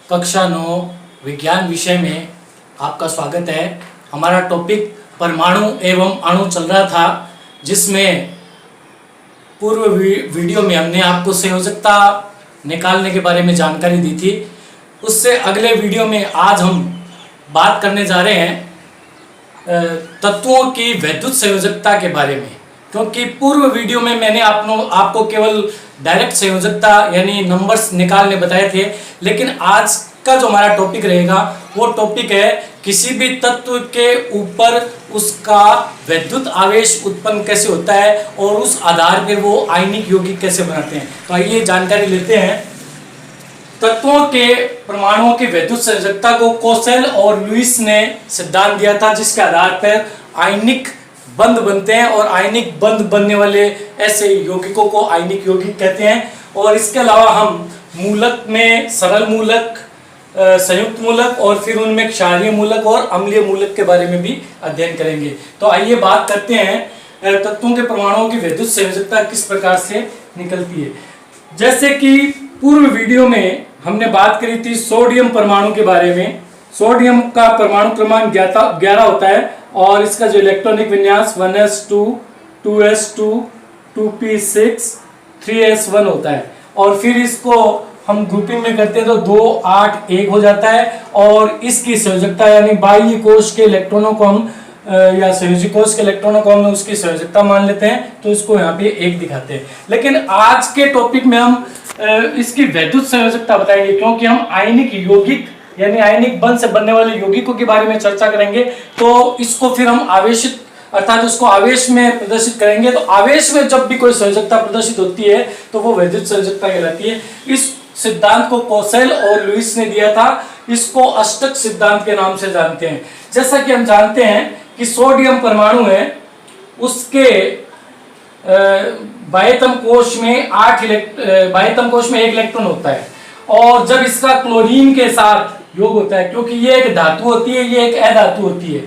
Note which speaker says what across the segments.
Speaker 1: कक्षा 9 विज्ञान विषय में आपका स्वागत है। हमारा टॉपिक परमाणु एवं अणु चल रहा था, जिसमें पूर्व वीडियो में हमने आपको संयोजकता निकालने के बारे में जानकारी दी थी। उससे अगले वीडियो में आज हम बात करने जा रहे हैं तत्वों की वैद्युत संयोजकता के बारे में, क्योंकि पूर्व वीडियो में मैंने आपको केवल डायरेक्ट संयोजकता यानी नंबर्स निकालने बताए थे, लेकिन आज का जो हमारा टॉपिक रहेगा वो टॉपिक है किसी भी तत्व के ऊपर उसका वैद्युत आवेश उत्पन्न कैसे होता है और उस आधार पर वो आयनिक यौगिक कैसे बनाते हैं। तो आइए जानकारी लेते हैं। तत्वों के परमाणुओं की वैद्युत संयोजकता को कोसेल और लुईस ने सिद्धांत दिया था, जिसके आधार पर आयनिक बंध बनते हैं और आयनिक बंध बनने वाले ऐसे यौगिकों को आयनिक यौगिक कहते हैं। और इसके अलावा हम मूलक में सरल मूलक, संयुक्त मूलक और फिर उनमें क्षारीय मूलक और अम्लीय मूलक के बारे में भी अध्ययन करेंगे। तो आइए बात करते हैं तत्वों के परमाणुओं की वैद्युत संयोजकता किस प्रकार से निकलती है। जैसे कि पूर्व वीडियो में हमने बात करी थी सोडियम परमाणु के बारे में। सोडियम का परमाणु क्रमांक 11 होता है और इसका जो इलेक्ट्रॉनिक विन्यास 1s2 2s2 2p6 3s1 होता है। और फिर इसको हम ग्रुपिंग में करते हैं तो 2 8 1 हो जाता है। और इसकी संयोजकता यानी बाह्य कोश के इलेक्ट्रॉनों को हम या संयोजी कोश के इलेक्ट्रॉनों को हम उसकी संयोजकता मान लेते हैं, तो इसको यहाँ पे 1 दिखाते हैं। लेकिन आज के टॉपिक में हम इसकी वैद्युत संयोजकता बताएंगे, क्योंकि हम आयनिक यौगिक यानी आयनिक बंध से बनने वाले यौगिकों के बारे में चर्चा करेंगे। तो इसको फिर हम आवेशित अर्थात उसको आवेश में प्रदर्शित करेंगे। तो आवेश में जब भी कोई संयोजकता प्रदर्शित होती है तो वो वैद्युत संयोजकता कहलाती है। इस सिद्धांत को कोसेल और लुईस ने दिया था। इसको अष्टक सिद्धांत के नाम से जानते हैं। जैसा कि हम जानते हैं कि सोडियम परमाणु है, उसके बाह्यतम कोश में 1 इलेक्ट्रॉन होता है। और जब इसका क्लोरीन के साथ योग होता है, क्योंकि ये एक धातु होती है, ये एक अधातु होती है।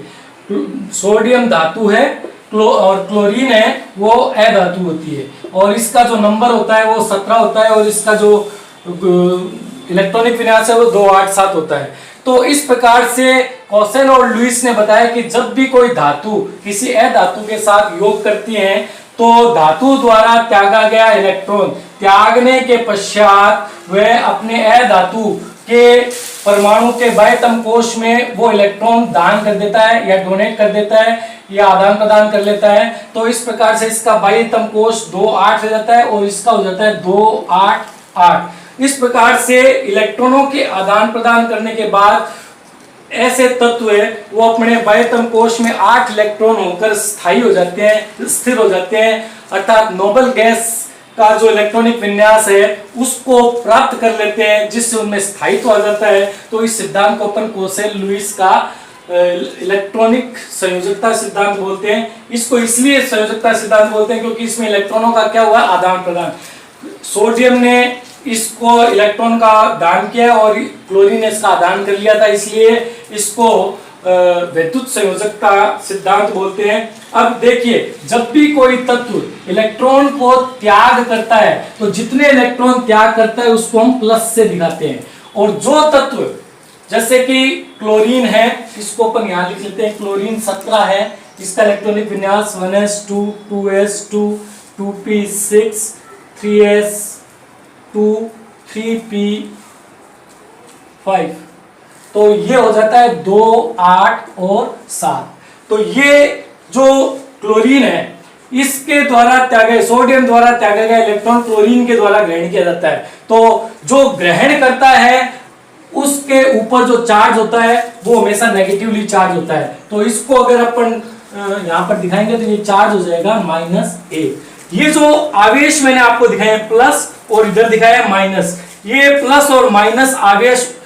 Speaker 1: सोडियम धातु है और क्लोरीन है वो अधातु होती है। और इसका जो नंबर होता है वो 17 होता है और इसका जो इलेक्ट्रॉनिक विन्यास है वो 2 8 7 होता है। तो इस प्रकार से कोसेल और लुईस ने बताया कि जब भी कोई धातु किसी अधातु के साथ योग करती है तो धातु द्वारा त्यागा गया इलेक्ट्रॉन त्यागने के पश्चात वह अपने अधातु के परमाणु के बाह्यतम कोश में वो इलेक्ट्रॉन दान कर देता है या डोनेट कर देता है या आदान प्रदान कर लेता है। तो इस प्रकार से इसका बाह्यतम कोश 2 8 हो जाता है और इसका हो जाता है 2 8 8। इस प्रकार से इलेक्ट्रॉनों के आदान प्रदान करने के बाद ऐसे तत्व है वो अपने बाह्यतम कोश में 8 इलेक्ट्रॉन होकर स्थायी हो जाते हैं, स्थिर हो जाते हैं। अर्थात नोबल गैस का जो इलेक्ट्रॉनिक विन्यास है उसको प्राप्त कर लेते हैं, जिससे उनमें स्थायित्व आ जाता है। तो इस सिद्धांत को अपन कोसेल लुईस का इलेक्ट्रॉनिक संयोजकता सिद्धांत बोलते हैं। इसको इसलिए संयोजकता सिद्धांत बोलते हैं क्योंकि इसमें इलेक्ट्रॉनों का क्या हुआ, आदान प्रदान। सोडियम ने इसको इलेक्ट्रॉन का दान किया और क्लोरीन ने इसका आदान कर लिया था, इसलिए इसको वैद्युत संयोजकता सिद्धांत बोलते हैं। अब देखिए, जब भी कोई तत्व इलेक्ट्रॉन को त्याग करता है तो जितने इलेक्ट्रॉन त्याग करता है उसको हम प्लस से दिखाते हैं। और जो तत्व जैसे कि क्लोरीन है, इसको अपन यहां लिख लेते हैं, क्लोरीन 17 है, इसका इलेक्ट्रॉनिक विन्यास 1s2 2s2 2p6 3s2 3p5। तो ये हो जाता है 2 8 और 7। तो ये जो क्लोरीन है इसके द्वारा त्यागे सोडियम द्वारा त्यागा गया इलेक्ट्रॉन क्लोरीन के द्वारा ग्रहण किया जाता है। तो जो ग्रहण करता है उसके ऊपर जो चार्ज होता है वो हमेशा नेगेटिवली चार्ज होता है। तो इसको अगर अपन यहां पर दिखाएंगे तो ये चार्ज हो जाएगा -1। ये जो आवेश मैंने आपको दिखाया है प्लस और इधर दिखाया है माइनस, ये प्लस और माइनस आवेश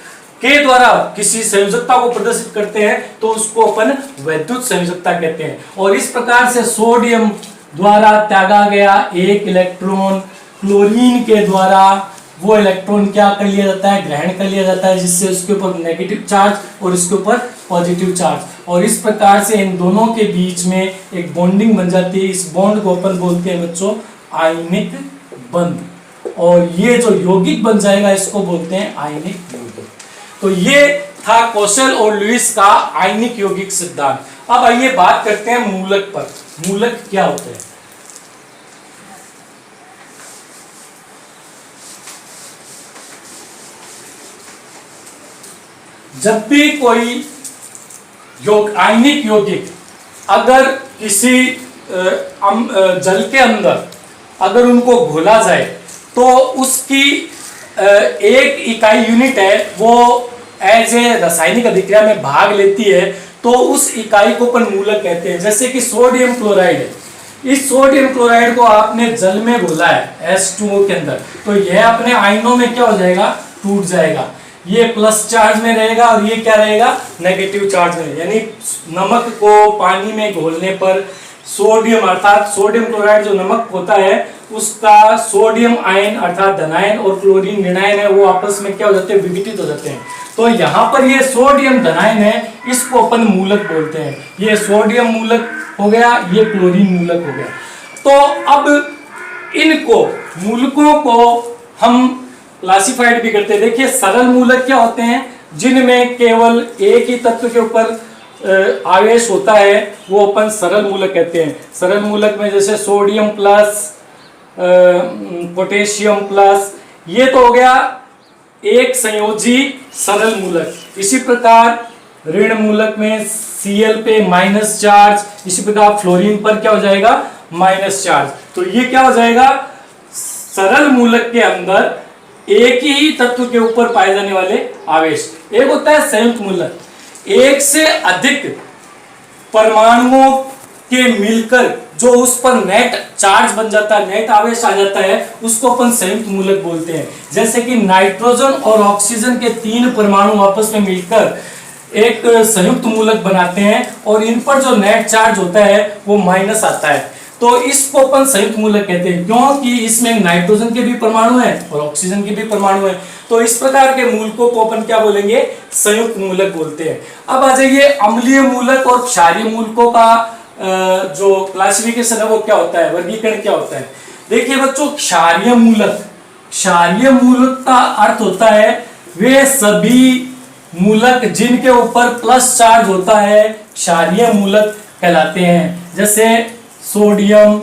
Speaker 1: के द्वारा किसी संयोजकता को प्रदर्शित करते हैं तो उसको अपन वैद्युत संयोजकता कहते हैं। और इस प्रकार से सोडियम द्वारा त्यागा गया 1 इलेक्ट्रॉन क्लोरीन के द्वारा वो इलेक्ट्रॉन क्या कर लिया जाता है, ग्रहण कर लिया जाता है, जिससे उसके ऊपर नेगेटिव चार्ज और इसके ऊपर पॉजिटिव चार्ज। और इस प्रकार से इन दोनों के बीच में एक बॉन्डिंग बन जाती है। इस बॉन्ड को अपन बोलते हैं बच्चों आयनिक बंध। और ये जो यौगिक बन जाएगा इसको बोलते हैं आयनिक यौगिक। तो ये था कोसेल और लुईस का आयनिक यौगिक सिद्धांत। अब आइए बात करते हैं मूलक पर। मूलक क्या होते हैं? जब भी कोई आयनिक यौगिक अगर किसी जल के अंदर अगर उनको घोला जाए तो उसकी एक इकाई यूनिट है वो एज ए रासायनिक अभिक्रिया में भाग लेती है, तो उस इकाई को अपन मूलक कहते हैं। जैसे कि सोडियम क्लोराइड है, इस सोडियम क्लोराइड को आपने जल में घोला है H2O के अंदर, तो यह अपने आयनों में क्या हो जाएगा? टूट जाएगा। ये प्लस चार्ज में रहेगा और ये क्या रहेगा? नेगेटिव चार्ज में। यानी नमक को पानी में घोलने पर सोडियम अर्थात सोडियम क्लोराइड जो नमक होता है उसका सोडियम आयन अर्थात धनायन और क्लोरीन ऋणायन है वो आपस में क्या हो जाते हैं? विघटित हो जाते हैं। तो यहाँ पर ये सोडियम धनायन है, इसको अपन मूलक बोलते हैं। ये सोडियम मूलक हो गया, ये क्लोरीन मूलक हो गया। तो अब इनको मूलकों को हम क्लासिफाइड भी करते हैं। देखिए सरल मूलक क्या होते हैं? जिनमें केवल एक ही तत्व के ऊपर आवेश होता है वो अपन सरल मूलक कहते हैं। सरल मूलक में जैसे सोडियम प्लस पोटेशियम प्लस, ये तो हो गया एक संयोजी सरल मूलक। इसी प्रकार ऋण मूलक में Cl पे माइनस चार्ज, इसी प्रकार फ्लोरीन पर क्या हो जाएगा? Minus charge. तो ये क्या हो जाएगा? सरल मूलक के अंदर एक ही तत्व के ऊपर पाए जाने वाले आवेश। एक होता है संयुक्त मूलक, एक से अधिक परमाणुओं के मिलकर जो उस पर नेट चार्ज बन जाता है, नेट आवेश आ जाता है, उसको अपन संयुक्त मूलक बोलते हैं। जैसे कि नाइट्रोजन और ऑक्सीजन के 3 परमाणु आपस में मिलकर एक संयुक्त मूलक बनाते हैं और इन पर जो नेट चार्ज होता है वो माइनस आता है, तो इसको अपन संयुक्त मूलक कहते हैं। क्योंकि इसमें नाइट्रोजन के भी परमाणु हैं और ऑक्सीजन के भी परमाणु हैं, तो इस प्रकार के मूलकों को अपन क्या बोलेंगे? संयुक्त मूलक बोलते हैं। अब आ जाइए अम्लीय मूलक और क्षारीय मूलकों का जो क्लासिफिकेशन है वो क्या होता है, वर्गीकरण क्या होता है। देखिए बच्चों, क्षारीय मूलक का अर्थ होता है वे सभी मूलक जिनके ऊपर प्लस चार्ज होता है क्षारीय मूलक कहलाते हैं। जैसे सोडियम,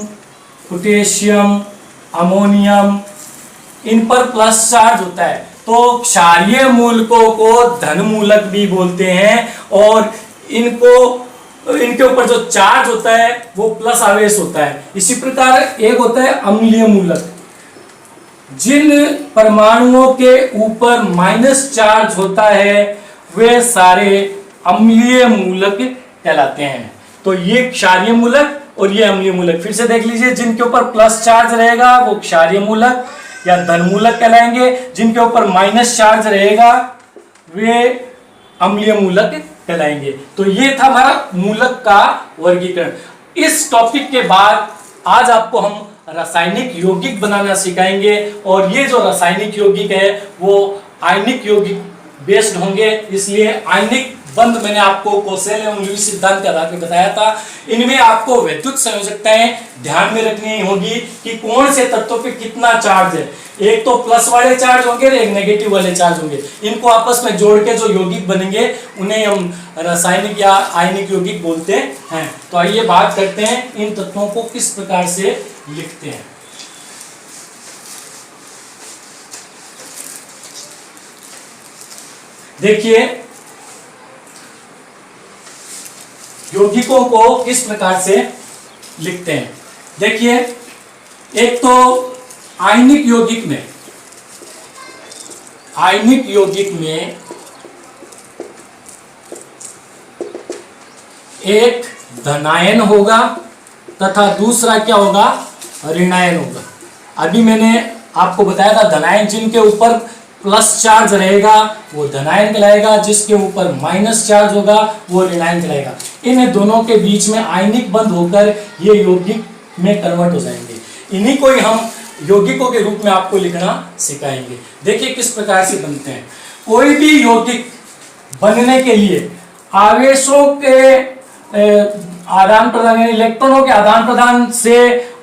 Speaker 1: पोटेशियम, अमोनियम, इन पर प्लस चार्ज होता है, तो क्षारीय मूलकों को धन मूलक भी बोलते हैं। और इनके ऊपर जो चार्ज होता है वो प्लस आवेश होता है। इसी प्रकार एक होता है अम्लीय मूलक, जिन परमाणुओं के ऊपर माइनस चार्ज होता है वे सारे अम्लीय मूलक कहलाते हैं। तो ये क्षारीय मूलक और ये अम्लीय मूलक। फिर से देख लीजिए, जिनके ऊपर प्लस चार्ज रहेगा वो क्षारीय मूलक या धन मूलक कहलाएंगे, जिनके ऊपर माइनस चार्ज रहेगा वे अम्लीय मूलक कहलाएंगे। तो ये था हमारा मूलक का वर्गीकरण। इस टॉपिक के बाद आज आपको हम रासायनिक यौगिक बनाना सिखाएंगे, और ये जो रासायनिक यौगिक है वो आयनिक यौगिक बेस्ड होंगे। इसलिए आयनिक बंध मैंने आपको कोसेल एवं लुईस सिद्धांत के आधार पर बताया था। इनमें आपको वैद्युत संयोजकताएं ध्यान में रखनी होगी कि कौन से तत्वों पे कितना चार्ज है। एक तो प्लस वाले चार्ज होंगे, एक नेगेटिव वाले चार्ज होंगे। इनको आपस में जोड़ के जो यौगिक बनेंगे उन्हें हम रासायनिक या आयनिक यौगिक बोलते हैं। तो आइए बात करते हैं इन तत्वों को किस प्रकार से लिखते हैं। देखिए यौगिकों को किस प्रकार से लिखते हैं। देखिए, एक तो आयनिक यौगिक में एक धनायन होगा तथा दूसरा क्या होगा? ऋणायन होगा। अभी मैंने आपको बताया था धनायन जिनके ऊपर प्लस चार्ज रहेगा वो धनायन कहलाएगा, जिसके ऊपर माइनस चार्ज होगा वो ऋणायन कहलाएगा। इन दोनों के बीच में आयनिक बंध होकर ये यौगिक में कन्वर्ट हो जाएंगे। इन्हीं को ही हम यौगिकों के रूप में आपको लिखना सिखाएंगे। देखिए किस प्रकार से बनते हैं। कोई भी यौगिक बनने के लिए आवेशों के आदान प्रदान यानी इलेक्ट्रॉनों के आदान प्रदान से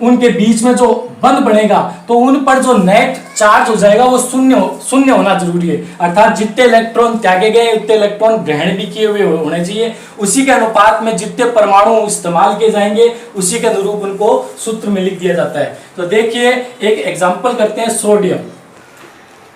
Speaker 1: उनके बीच में जो बंध बनेगा तो उन पर जो नेट चार्ज हो जाएगा वो शून्य होना जरूरी है। अर्थात जितने इलेक्ट्रॉन त्यागे गए उतने इलेक्ट्रॉन ग्रहण भी किए हुए होने चाहिए। उसी के अनुपात में जितने परमाणु इस्तेमाल किए जाएंगे उसी के अनुरूप उनको सूत्र में लिख दिया जाता है। तो देखिए एक एग्जाम्पल करते हैं सोडियम।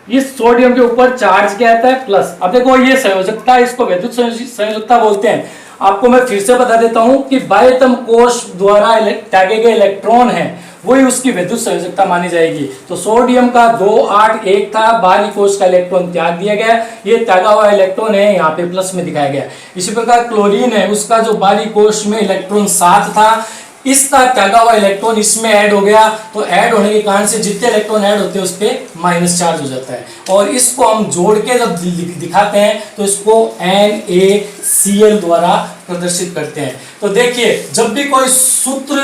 Speaker 1: इस सोडियम के ऊपर चार्ज क्या आता है प्लस। अब देखो ये संयोजकता, इसको विद्युत संयोजकता बोलते हैं। आपको मैं फिर से बता देता हूं कि बाह्यतम कोश द्वारा त्यागे गए इलेक्ट्रॉन है वही उसकी विद्युत संयोजकता मानी जाएगी। तो सोडियम का 281 था, बाहरी कोश का इलेक्ट्रॉन त्याग दिया गया, ये त्यागा हुआ इलेक्ट्रॉन है यहाँ पे प्लस में दिखाया गया। इसी प्रकार क्लोरीन है, उसका जो बाहरी कोश में इलेक्ट्रॉन 7 था, इसका त्यागा हुआ इलेक्ट्रॉन इसमें ऐड हो गया, तो ऐड होने के कारण से जितने इलेक्ट्रॉन ऐड होते हैं उस पर माइनस चार्ज हो जाता है। और इसको हम जोड़ के जब दिखाते हैं तो इसको NaCl द्वारा प्रदर्शित करते हैं। तो देखिए जब भी कोई सूत्र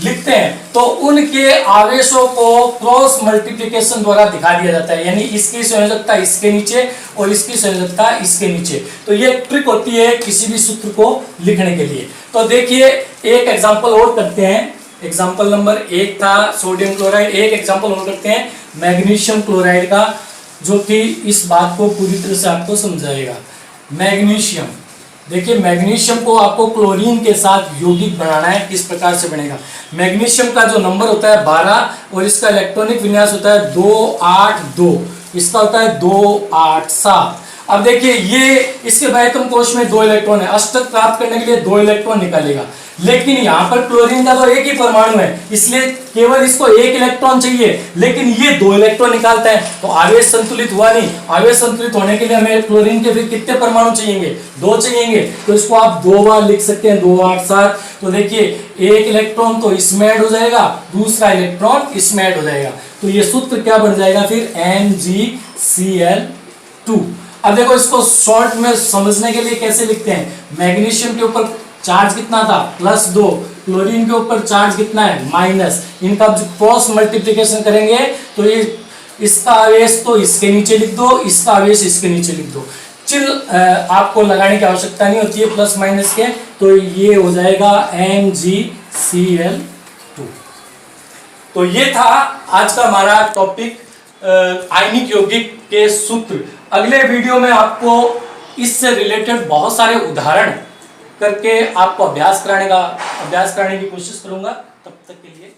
Speaker 1: लिखते हैं तो उनके आवेशों को क्रॉस मल्टीप्लिकेशन द्वारा दिखा दिया जाता है, यानी इसकी संयोजकता इसके नीचे और इसकी संयोजकता इसके नीचे। तो ये ट्रिक होती है किसी भी सूत्र को लिखने के लिए। तो देखिए एक एग्जांपल और करते हैं। एग्जांपल नंबर 1 था सोडियम क्लोराइड। एक एग्जांपल और करते हैं मैग्नीशियम क्लोराइड का, जो कि इस बात को पूरी तरह से आपको समझाएगा। मैग्नीशियम, देखिए मैग्नीशियम को आपको क्लोरीन के साथ यौगिक बनाना है। इस प्रकार से बनेगा। मैग्नीशियम का जो नंबर होता है 12 और इसका इलेक्ट्रॉनिक विन्यास होता है 282, इसका होता है 287। अब देखिए ये इसके बाह्यतम कोश में 2 इलेक्ट्रॉन है, अष्टक प्राप्त करने के लिए 2 इलेक्ट्रॉन निकालेगा। लेकिन यहाँ पर क्लोरीन का तो एक ही परमाणु है, इसलिए केवल इसको 1 इलेक्ट्रॉन चाहिए, लेकिन ये 2 इलेक्ट्रॉन निकालता है तो आवेश संतुलित हुआ नहीं। आवेश संतुलित होने के लिए हमें क्लोरीन के फिर कितने परमाणु चाहिए? 2 चाहिए। तो इसको आप 2 बार लिख सकते हैं, 287। तो देखिए 1 इलेक्ट्रॉन तो इसमें ऐड हो जाएगा, दूसरा इलेक्ट्रॉन इसमें ऐड हो जाएगा। तो ये सूत्र क्या बन जाएगा फिर? MgCl2। अब देखो इसको शॉर्ट में समझने के लिए कैसे लिखते हैं। मैग्नीशियम के ऊपर चार्ज कितना था? +2। क्लोरीन के ऊपर चार्ज कितना है? माइनस। इनका क्रॉस मल्टीप्लिकेशन करेंगे तो ये इसका आवेश तो इसके नीचे लिख दो, इसका आवेश इसके नीचे लिख दो। चिन्ह आपको लगाने की आवश्यकता नहीं होती है प्लस माइनस के। तो ये हो जाएगा MgCl2। तो ये था आज का हमारा टॉपिक, आयनिक यौगिक के सूत्र। अगले वीडियो में आपको इससे रिलेटेड बहुत सारे उदाहरण करके आपको अभ्यास कराने की कोशिश करूंगा। तब तक के लिए